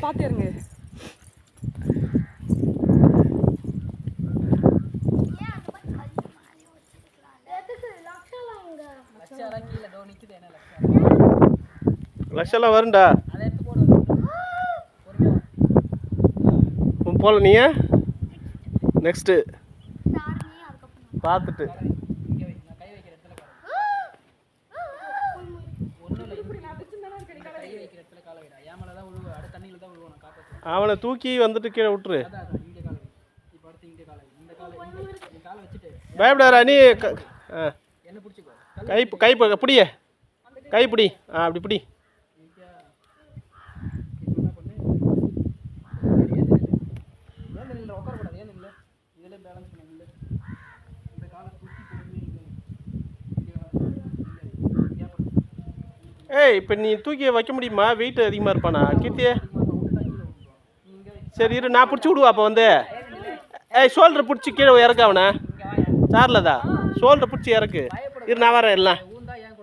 பார்த்து இருங்க. லட்சம்லாம் வரும்டா. போல நீ நெக்ஸ்ட்டு பார்த்துட்டு அவனை தூக்கி வந்துட்டு கீழே விட்டுரு. பயப்படாரா நீ. கை பிடிய கைப்பிடி. அப்படி பிடி. ஏய் இப்போ நீ தூக்கி வைக்க முடியுமா? வெயிட் அதிகமாக இருப்பானா கீர்த்தி? சரி இரு, நான் பிடிச்சி விடுவா. அப்போ வந்து ஏய் ஷோல்டர் பிடிச்சி கீழே இறக்கு அவனை. சார்லதா ஷோல்டர் பிடிச்சி இறக்கு. இரு நான் வரேன் எல்லாம்.